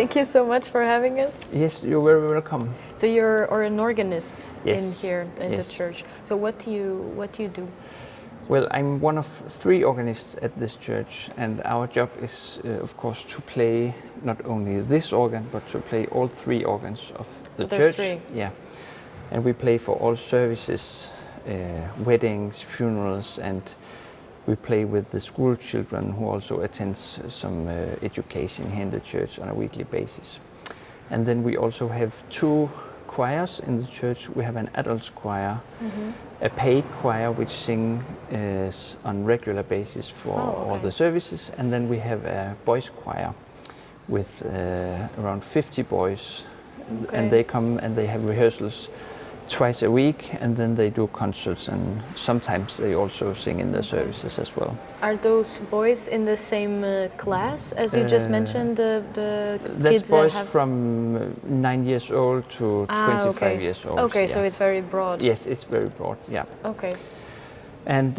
Thank you so much for having us. Yes, you're very welcome. So you're an organist Yes. in here in Yes. the church. So what do you do? Well, I'm one of 3 organists at this church, and our job is, of course, to play not only this organ, but to play all 3 organs of the church. 3. Yeah, and we play for all services, weddings, funerals, and we play with the school children who also attends some education here in the church on a weekly basis. And then we also have 2 choirs in the church. We have an adults choir, a paid choir which sings on regular basis for all the services, and then we have a boys choir with around 50 boys, and they come and they have rehearsals twice a week, and then they do concerts, and sometimes they also sing in the services as well. Are those boys in the same class as you just mentioned? The That's kids boys that have... from 9 years old to 25 years old. Okay, so it's very broad. Yes, it's very broad. Yeah. Okay. And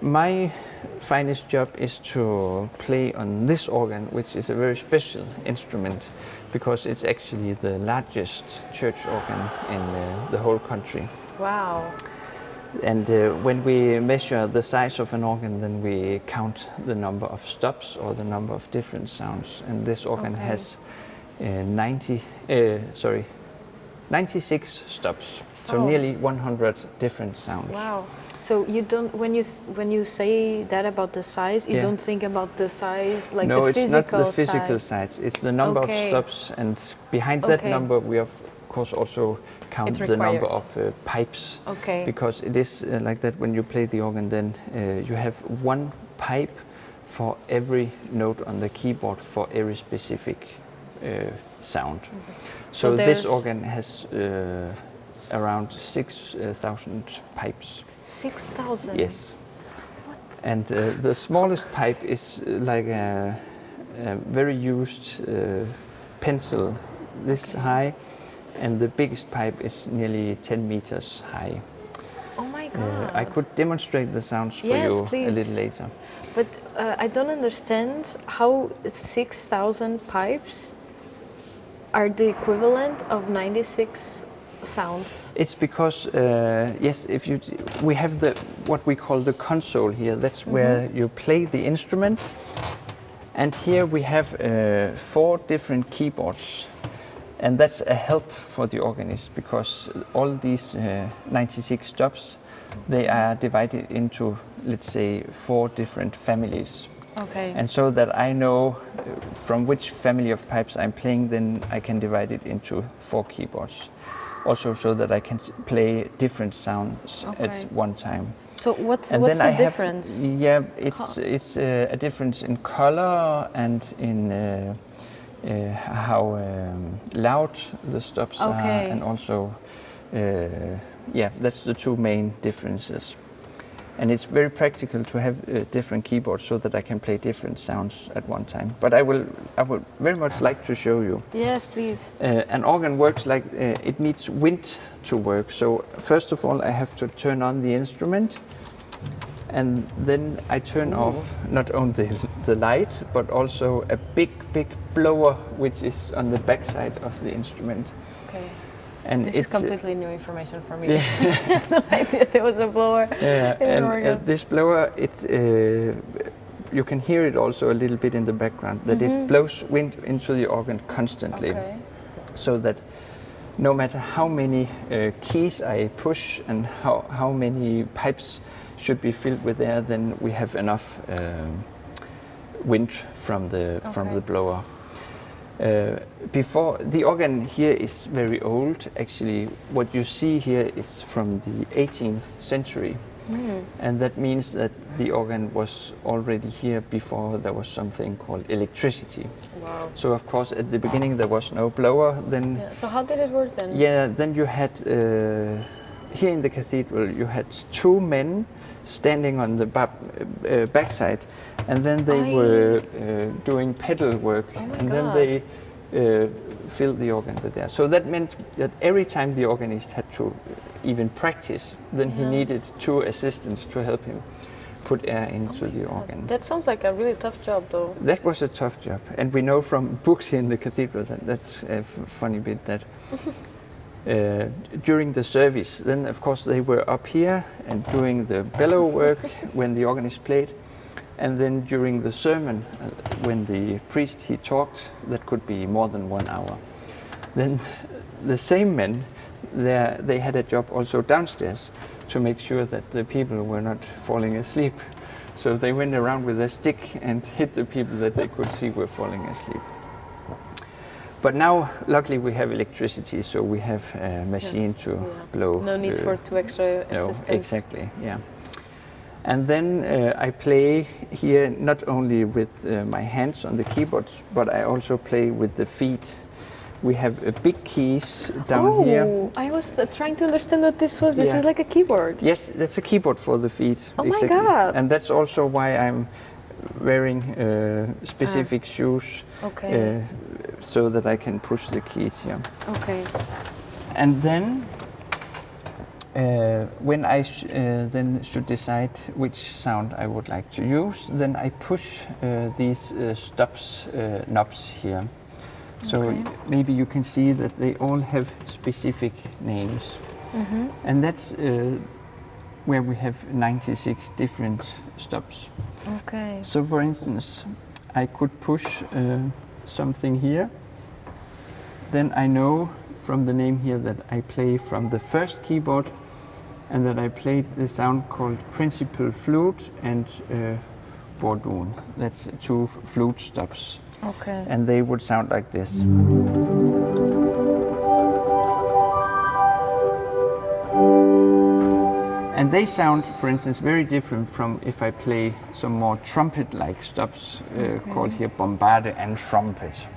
my finest job is to play on this organ, which is a very special instrument because it's actually the largest church organ in the whole country. Wow. And when we measure the size of an organ, then we count the number of stops or the number of different sounds. And this organ has 96 stops, so nearly 100 different sounds. Wow. So you don't, when you say that about the size, you don't think about the size like the physical size? No, it's not the physical size. It's the number of stops, and behind that number we of course also count the number of pipes. Okay. Because it is like that when you play the organ, then you have 1 pipe for every note on the keyboard for every specific sound. So this organ has around 6,000 pipes. 6,000? Yes. What? And the smallest pipe is like a very used pencil this high, and the biggest pipe is nearly 10 meters high. Oh my God. I could demonstrate the sounds for you a little later. But I don't understand how 6,000 pipes are the equivalent of 96 sounds. It's because yes, we have what we call the console here. That's where you play the instrument, and here we have 4 different keyboards, and that's a help for the organist because all these 96 stops, they are divided into, let's say, 4 different families. Okay. And so that I know from which family of pipes I'm playing, then I can divide it into 4 keyboards. Also so that I can play different sounds at one time. So what's the difference? It's a difference in color and in how loud the stops are, and also that's the 2 main differences. And it's very practical to have different keyboards so that I can play different sounds at one time. But I would very much like to show you. Yes, please. An organ works like it needs wind to work. So first of all, I have to turn on the instrument, and then I turn off not only the light, but also a big blower which is on the back side of the instrument. Okay. And this is completely new information for me. I had no idea there was a blower. This blower, you can hear it also a little bit in the background, that it blows wind into the organ constantly. Okay. So that no matter how many keys I push and how many pipes should be filled with air, then we have enough wind from the blower. Before the organ here is very old. Actually, what you see here is from the 18th century, and that means that the organ was already here before there was something called electricity. Wow! So of course, at the beginning there was no blower. Then so how did it work then? Yeah, then you had here in the cathedral you had 2 men standing on the backside, and then they were doing pedal work, and then they filled the organ with air. So that meant that every time the organist had to even practice, then he needed 2 assistants to help him. put air into the organ. That sounds like a really tough job, though. That was a tough job, and we know from books here in the cathedral that that's a funny bit that during the service, then of course they were up here and doing the bellow work when the organist played, and then during the sermon, when the priest he talked, that could be more than 1 hour. Then the same men, they had a job also downstairs to make sure that the people were not falling asleep. So they went around with a stick and hit the people that they could see were falling asleep. But now, luckily, we have electricity, so we have a machine to blow. No need for two extra assistants. No, exactly, yeah. And then I play here not only with my hands on the keyboard, but I also play with the feet. We have big keys down here. I was trying to understand what this was. This is like a keyboard. Yes, that's a keyboard for the feet. Oh my God. And that's also why I'm wearing specific shoes, so that I can push the keys here. Okay. And then when I then should decide which sound I would like to use, then I push these stops knobs here. So maybe you can see that they all have specific names. And that's where we have 96 different stops. Okay. So for instance, I could push something here. Then I know from the name here that I play from the first keyboard, and that I played the sound called principal flute and bordun. That's 2 flute stops. Okay. And they would sound like this. And they sound, for instance, very different from if I play some more trumpet-like stops called here bombarde and trumpet.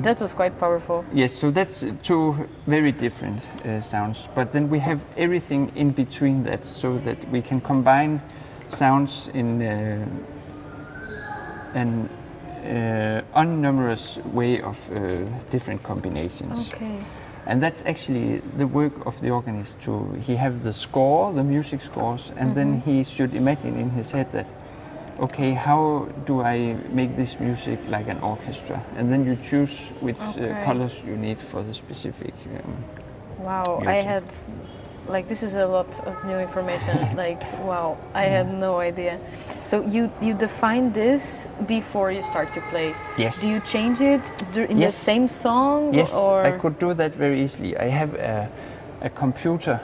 That was quite powerful. Yes, so that's 2 very different sounds. But then we have everything in between that, so that we can combine sounds in an unnumerous way of different combinations. Okay. And that's actually the work of the organist he have the score, the music scores, and then he should imagine in his head that, okay, how do I make this music like an orchestra? And then you choose which colors you need for the specific Wow, music. I had, this is a lot of new information. Wow, I had no idea. So you define this before you start to play? Yes. Do you change it in the same song? Yes, or? I could do that very easily. I have a computer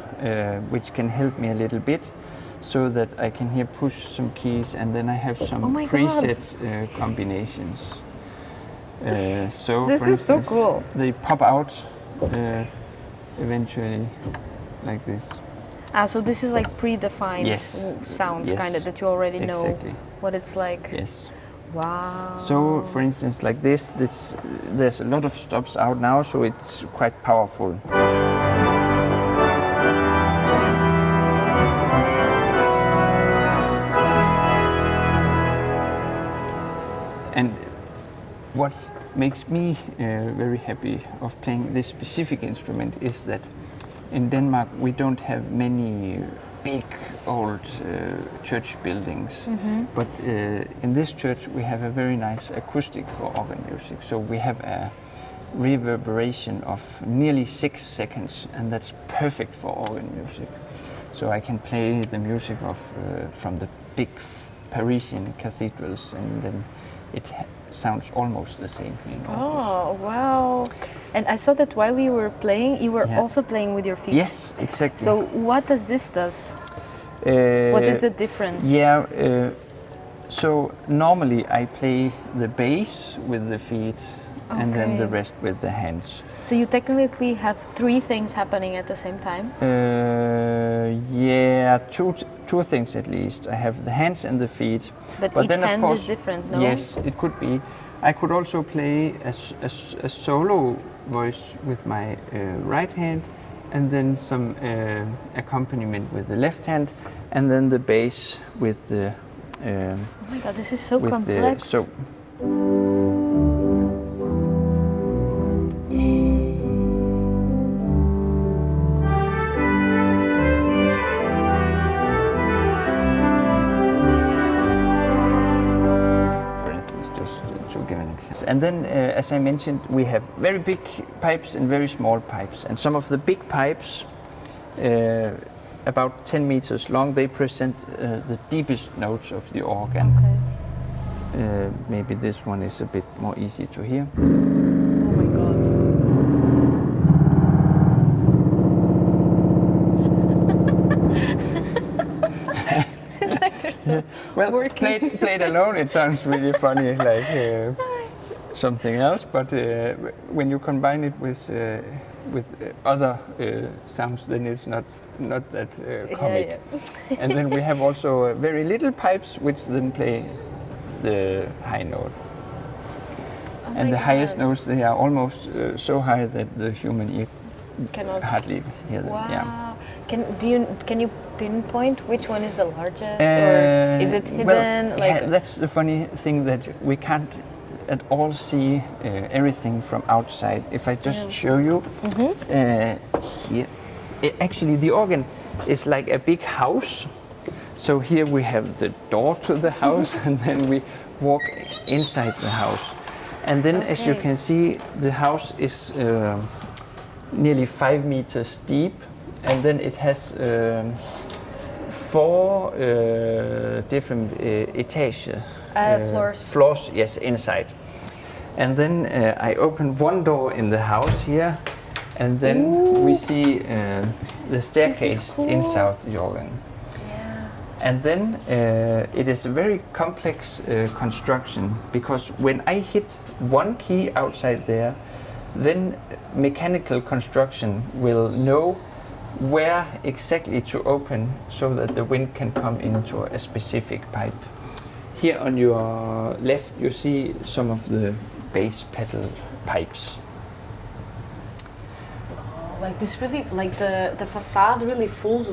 which can help me a little bit, so that I can here push some keys, and then I have some preset combinations. So this for is instance, so cool. They pop out eventually like this. So this is like predefined sounds, kind of, that you already know what it's like. Yes. Wow. So for instance, like this, there's a lot of stops out now, so it's quite powerful. And what makes me very happy of playing this specific instrument is that in Denmark we don't have many big old church buildings, but in this church we have a very nice acoustic for organ music. So we have a reverberation of nearly 6 seconds, and that's perfect for organ music. So I can play the music from the big Parisian cathedrals, and then it sounds almost the same in Århus. Oh, wow. And I saw that while you were playing, you were also playing with your feet. Yes, exactly. So what does this do? What is the difference? So normally I play the bass with the feet, and then the rest with the hands. So you technically have 3 things happening at the same time? Two things at least. I have the hands and the feet. But each then, hand of course, is different, no? Yes, it could be. I could also play a solo voice with my right hand, and then some accompaniment with the left hand, and then the bass with the... oh my God, this is so complex. and then as I mentioned, we have very big pipes and very small pipes, and some of the big pipes, about 10 meters long, they present the deepest notes of the organ. Okay. Maybe this one is a bit more easy to hear. Oh my god. It's like there's a Well, working. played alone, it sounds really funny, like something else. But when you combine it with other sounds, then it's not that comic. Yeah. And then we have also very little pipes, which then play the high note. Oh And my the highest God. notes, they are almost so high that the human ear Cannot. hardly hear them. Wow. Yeah. Can you pinpoint which one is the largest, or is it hidden? Well, like yeah, that's the funny thing, that we can't at all see everything from outside. If I just show you here, actually the organ is like a big house. So here we have the door to the house, and then we walk inside the house. And then, as you can see, the house is nearly 5 meters deep, and then it has 4 different etages. Floors. Floors, yes, inside. And then I open one door in the house here, and then we see the staircase cool. inside the organ. Yeah. And then it is a very complex construction, because when I hit one key outside there, then mechanical construction will know where exactly to open so that the wind can come into a specific pipe. Here on your left you see some of the bass pedal pipes. Like this really, like the facade really fools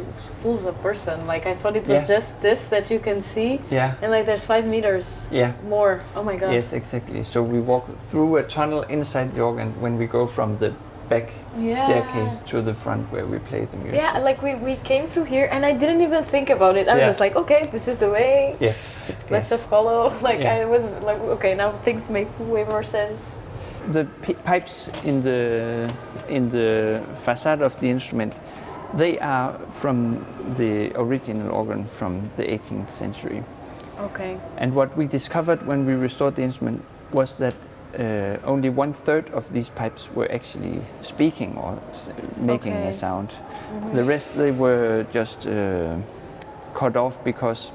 a person. Like I thought it was just this that you can see. Yeah. And like there's 5 meters more. Oh my god. Yes, exactly. So we walk through a tunnel inside the organ when we go from the back staircase to the front where we play the music. Yeah, like we came through here and I didn't even think about it. I was just like, okay, this is the way. Yes. Let's just follow. Like I was like, okay, now things make way more sense. The pipes in the facade of the instrument, they are from the original organ from the 18th century. Okay. And what we discovered when we restored the instrument was that only 1/3 of these pipes were actually speaking or making a sound. Mm-hmm. The rest, they were just cut off because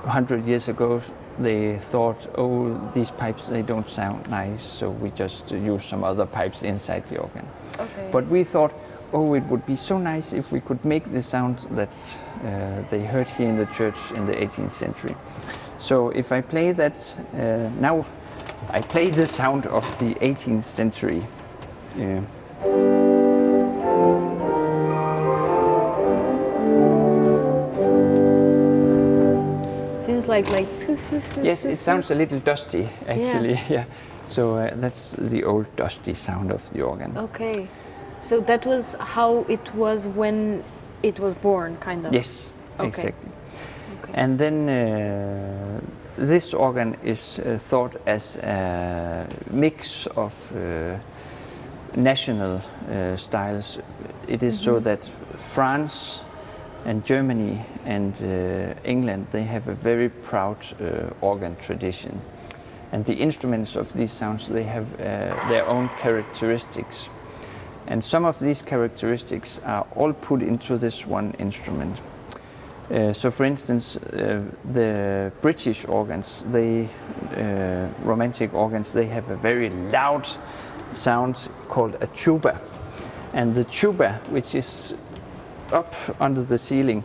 100 years ago they thought, oh, these pipes, they don't sound nice, so we just use some other pipes inside the organ. Okay. But we thought, oh, it would be so nice if we could make the sound that they heard here in the church in the 18th century. So if I play that, now I play the sound of the 18th century. Seems like Yes, it sounds a little dusty, actually. Yeah. So that's the old dusty sound of the organ. Okay. So that was how it was when it was born, kind of. Yes, okay. Exactly. Okay. And then this organ is thought as a mix of national styles. It is so that France and Germany and England, they have a very proud organ tradition. And the instruments of these sounds, they have their own characteristics. And some of these characteristics are all put into this one instrument. So for instance, the British organs, romantic organs, they have a very loud sound called a tuba. And the tuba, which is up under the ceiling,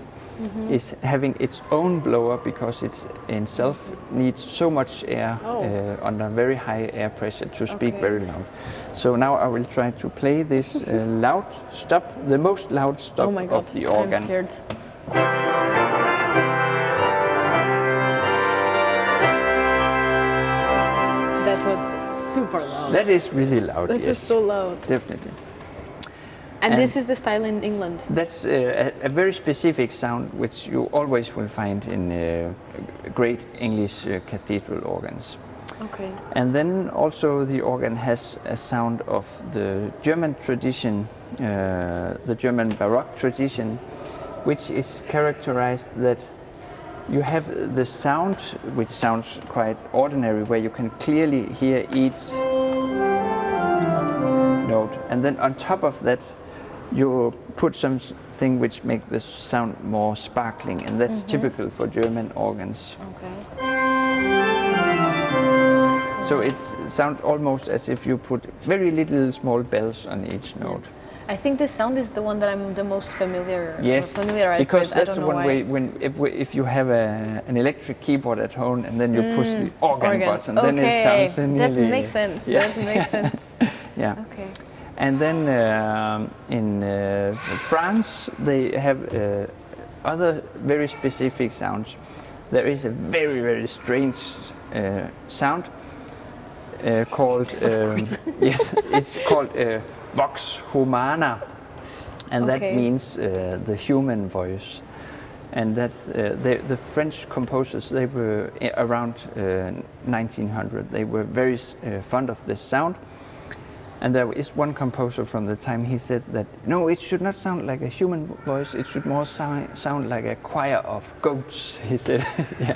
is having its own blower because it itself needs so much air under very high air pressure to speak very loud. So now I will try to play this loud stop, the most loud stop of the organ. I'm scared. That was super loud. That is really loud, That is so loud. Definitely. And this is the style in England? That's a very specific sound which you always will find in great English cathedral organs. Okay. And then also the organ has a sound of the German tradition, the German Baroque tradition, which is characterized that you have the sound, which sounds quite ordinary, where you can clearly hear each note, and then on top of that you put something which makes the sound more sparkling, and that's typical for German organs. Okay. So it sounds almost as if you put very little small bells on each note. I think this sound is the one that I'm the most familiarized because with. that's the one way when if you have an electric keyboard at home and then you push the organ button, then it sounds nearly... That makes sense. Yeah. That makes sense. Yeah. Okay. And then in France they have other very specific sounds. There is a very, very strange sound called yes, it's called vox humana, and that means the human voice. And that's the French composers. They were around 1900. They were very fond of this sound. And there is one composer from the time, he said that, no, it should not sound like a human voice, it should more sound like a choir of goats, he said. Yeah.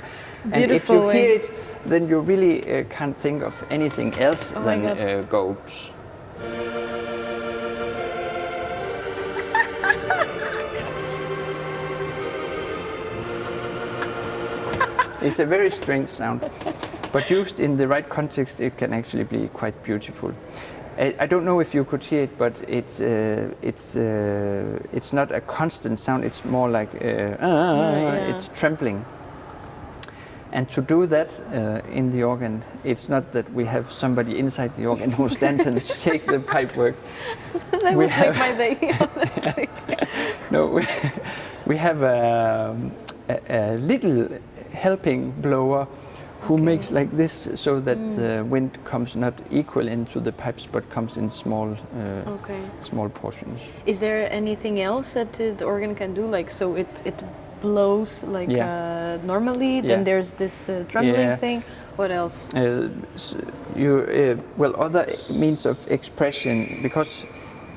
And if you hear it, then you really can't think of anything else than goats. It's a very strange sound, but used in the right context, it can actually be quite beautiful. I don't know if you could hear it, but it's not a constant sound. It's more like it's trembling. And to do that in the organ, it's not that we have somebody inside the organ who stands and shake the pipe work. That would make my day, honestly. No, we have a little helping blower who makes like this, so that the wind comes not equal into the pipes but comes in small small portions. Is there anything else that the organ can do? Like, so it blows like normally, then there's this trembling thing. What else? Well, other means of expression, because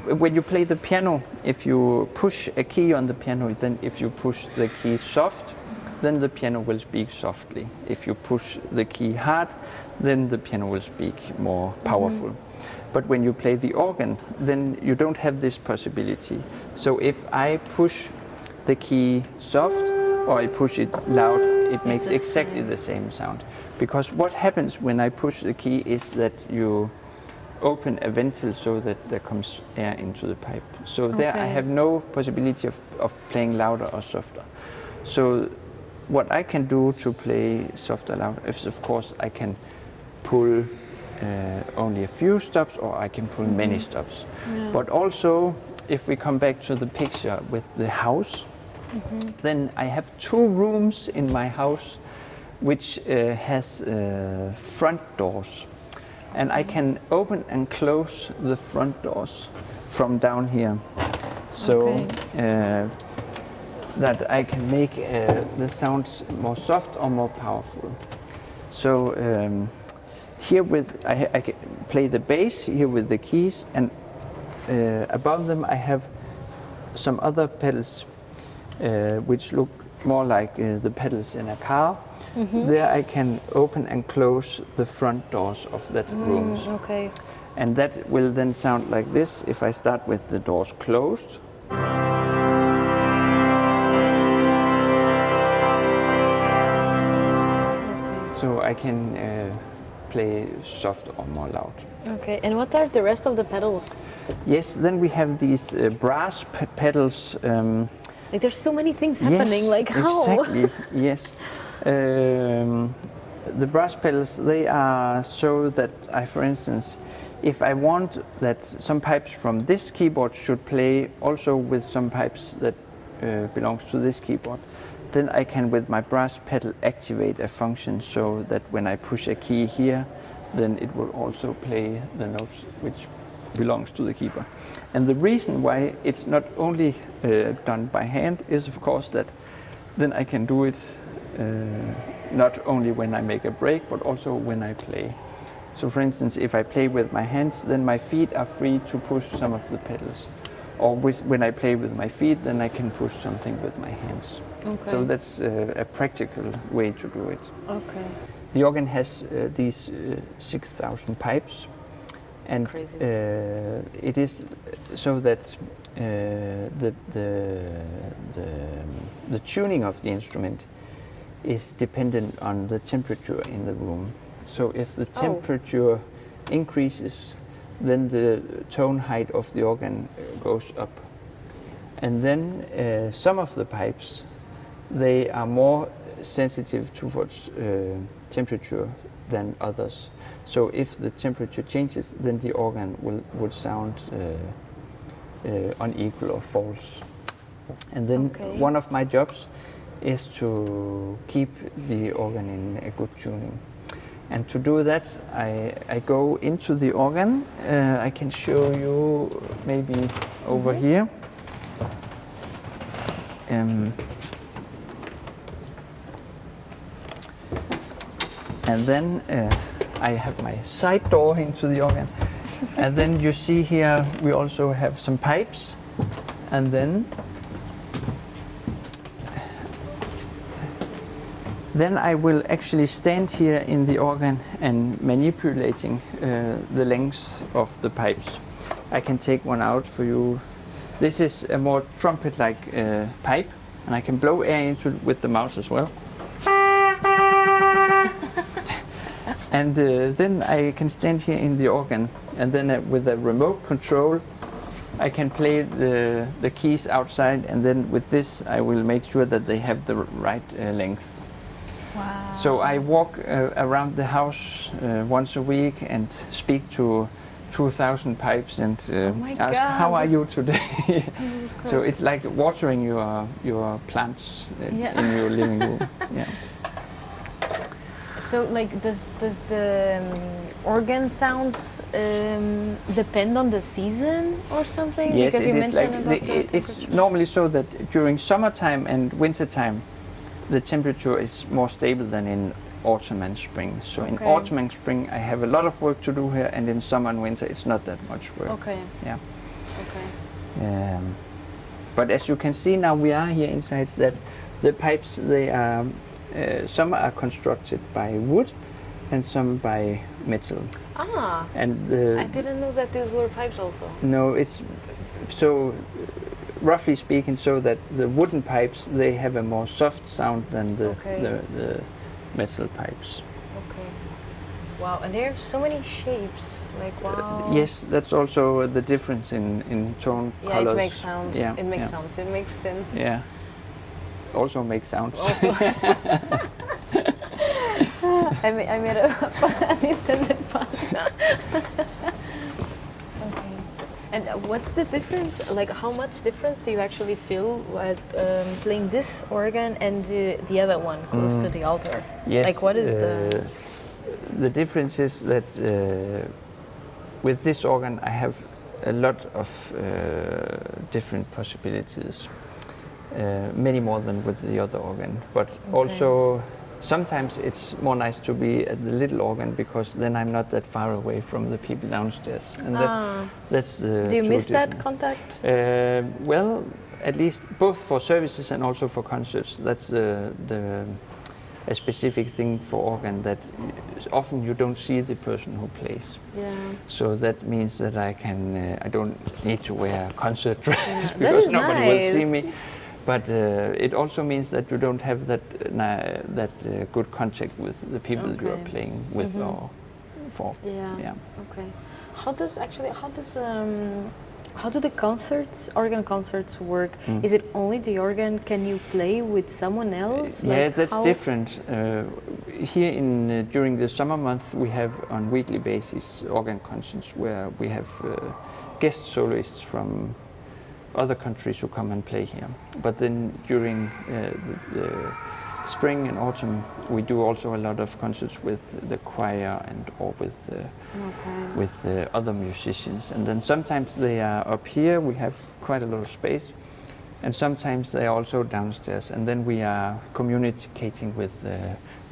when you play the piano, if you push a key on the piano, then if you push the key soft, then the piano will speak softly. If you push the key hard, then the piano will speak more powerful. But when you play the organ, then you don't have this possibility. So if I push the key soft or I push it loud, it makes exactly the same sound. Because what happens when I push the key is that you open a ventil so that there comes air into the pipe. So there I have no possibility of playing louder or softer. So what I can do to play soft or loud is, of course, I can pull only a few stops, or I can pull many stops. But also, if we come back to the picture with the house, then I have 2 rooms in my house which has front doors. And I can open and close the front doors from down here. So that I can make the sounds more soft or more powerful. So here I can play the bass here with the keys, and above them I have some other pedals which look more like the pedals in a car. There I can open and close the front doors of that rooms. And that will then sound like this if I start with the doors closed. So I can play soft or more loud. Okay, and what are the rest of the pedals? Yes, then we have these brass pedals. Like there's so many things happening, yes, like how? Exactly, yes. The brass pedals, they are so that for instance, if I want that some pipes from this keyboard should play also with some pipes that belongs to this keyboard, then I can, with my brass pedal, activate a function so that when I push a key here, then it will also play the notes which belongs to the keyboard. And the reason why it's not only done by hand is, of course, that then I can do it not only when I make a break, but also when I play. So for instance, if I play with my hands, then my feet are free to push some of the pedals. Or when I play with my feet, then I can push something with my hands. Okay. So that's a practical way to do it. Okay. The organ has these 6,000 pipes, and it is so that the tuning of the instrument is dependent on the temperature in the room. So if the temperature increases, then the tone height of the organ goes up. And then some of the pipes, they are more sensitive towards temperature than others. So if the temperature changes, then the organ would sound unequal or false. And then one of my jobs is to keep the organ in a good tuning. And to do that, I go into the organ. I can show you maybe over here. And then I have my side door into the organ. And then you see here we also have some pipes. And then I will actually stand here in the organ and manipulating the length of the pipes. I can take one out for you. This is a more trumpet-like pipe, and I can blow air into it with the mouth as well. And then I can stand here in the organ, and then with a remote control, I can play the keys outside, and then with this I will make sure that they have the right length. Wow. So I walk around the house once a week and speak to 2,000 pipes and ask, how are you today? So it's like watering your plants in your living room. Yeah. So, like, does the organ sounds depend on the season or something? Yes, because it you is like it's normally so that during summertime and wintertime, the temperature is more stable than in autumn and spring. So in autumn and spring, I have a lot of work to do here, and in summer and winter, it's not that much work. Okay. Yeah. Okay. But as you can see now, we are here inside that the pipes, they are. Some are constructed by wood and some by metal. Ah, and I didn't know that these were pipes also. No, it's so roughly speaking so that the wooden pipes, they have a more soft sound than the metal pipes. Okay. Wow, and there are so many shapes. Like, wow. Yes, that's also the difference in tone colors. Yeah, it makes sounds. Yeah, it makes sounds. It makes sense. Yeah. Also makes sounds. Also. I made an intended pun. Okay. And what's the difference? Like, how much difference do you actually feel at playing this organ and the other one close to the altar? Yes. Like, what is the difference is that with this organ I have a lot of different possibilities. Many more than with the other organ, but also sometimes it's more nice to be at the little organ because then I'm not that far away from the people downstairs, and that's the. Do you miss that contact? Well, at least both for services and also for concerts. That's a specific thing for organ that often you don't see the person who plays. Yeah. So that means that I don't need to wear a concert dress because nobody will see me. But it also means that you don't have that good contact with the people you are playing with or for. Yeah. Okay. How do the organ concerts work? Is it only the organ? Can you play with someone else? Yeah, that's different. Here during the summer month, we have on weekly basis organ concerts where we have guest soloists from other countries who come and play here. But then during the spring and autumn, we do also a lot of concerts with the choir or with other musicians. And then sometimes they are up here. We have quite a lot of space. And sometimes they are also downstairs, and then we are communicating with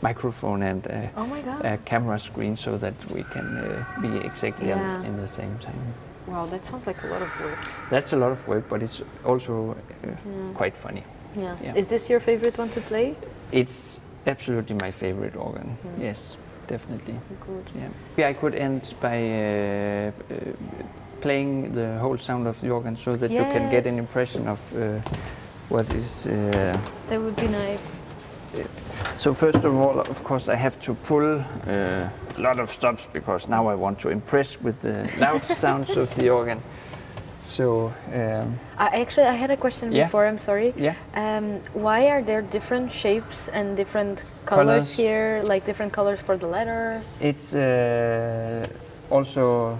microphone and Oh my God. a camera screen so that we can be exactly Yeah. in the same time. Wow, that sounds like a lot of work. That's a lot of work, but it's also quite funny. Yeah. Yeah. Is this your favorite one to play? It's absolutely my favorite organ. Yes, definitely. Good. Yeah. Maybe I could end by playing the whole sound of the organ so that you can get an Yes. impression of what is. That would be nice. So first of all, of course, I have to pull a lot of stops because now I want to impress with the loud sounds of the organ. So I had a question Yeah. before. I'm sorry. yeah, Why are there different shapes and different colors Colours. here? Like different colors for the letters? it's also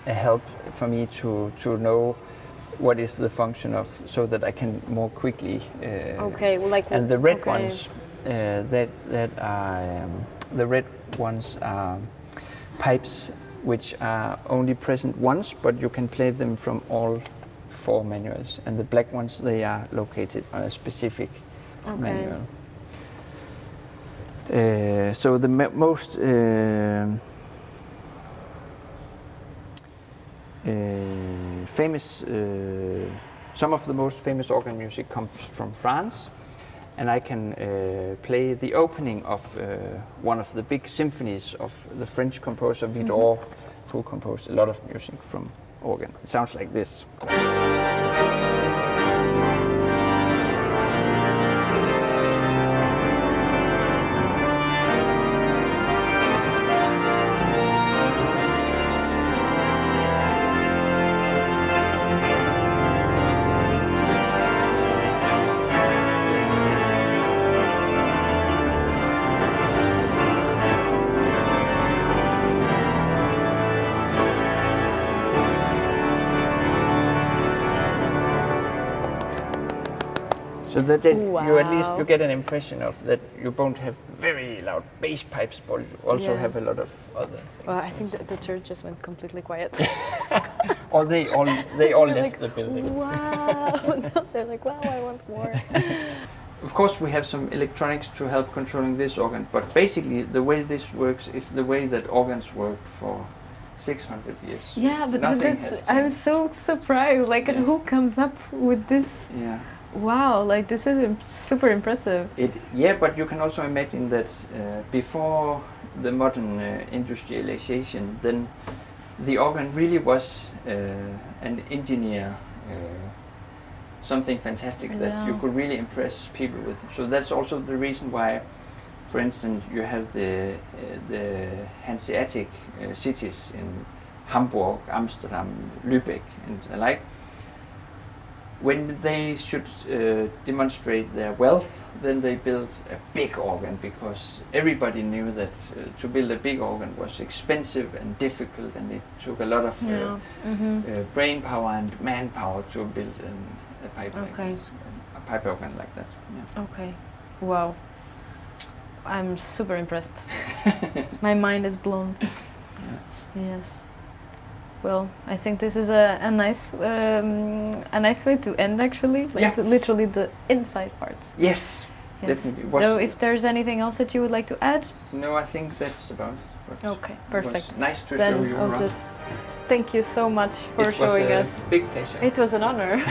a help for me to know what is the function of, so that I can more quickly. Okay, well, like And the red okay. ones, that are the red ones are pipes which are only present once, but you can play them from all 4 manuals. And the black ones, they are located on a specific manual. So the most famous, some of the most famous organ music comes from France, and I can play the opening of one of the big symphonies of the French composer Vidor, who composed a lot of music from organ. It sounds like this. So that you at least Wow. you get an impression of that you don't have very loud bass pipes, but you also Yeah. have a lot of other. Well, I think the church just went completely quiet. Or they all They're left like, the building. Wow! No, they're like, wow, I want more. Of course, we have some electronics to help controlling this organ, but basically the way this works is the way that organs worked for 600 years. Yeah, but Nothing that's, has I'm changed. so surprised. Like, Yeah. who comes up with this? Yeah. Wow, like this is super impressive. Yeah, but you can also imagine that before the modern industrialization, then the organ really was an engineer, something fantastic that you Yeah. could really impress people with. So that's also the reason why, for instance, you have the Hanseatic cities in Hamburg, Amsterdam, Lübeck, and the like. When they should demonstrate their wealth, then they built a big organ, because everybody knew that to build a big organ was expensive and difficult, and it took a lot of brain power and manpower to build a pipe like Okay. this, a pipe organ like that. Yeah. Okay. Wow. I'm super impressed. My mind is blown. Yes. Well, I think this is a nice way to end, actually. Like Yeah. literally the inside parts. Yes, Yes. definitely. So if there's anything else that you would like to add? No, I think that's about it. Okay, It perfect. was nice to Then show you I'll around. just thank you so much for It was showing a us. big pleasure. It was an honor.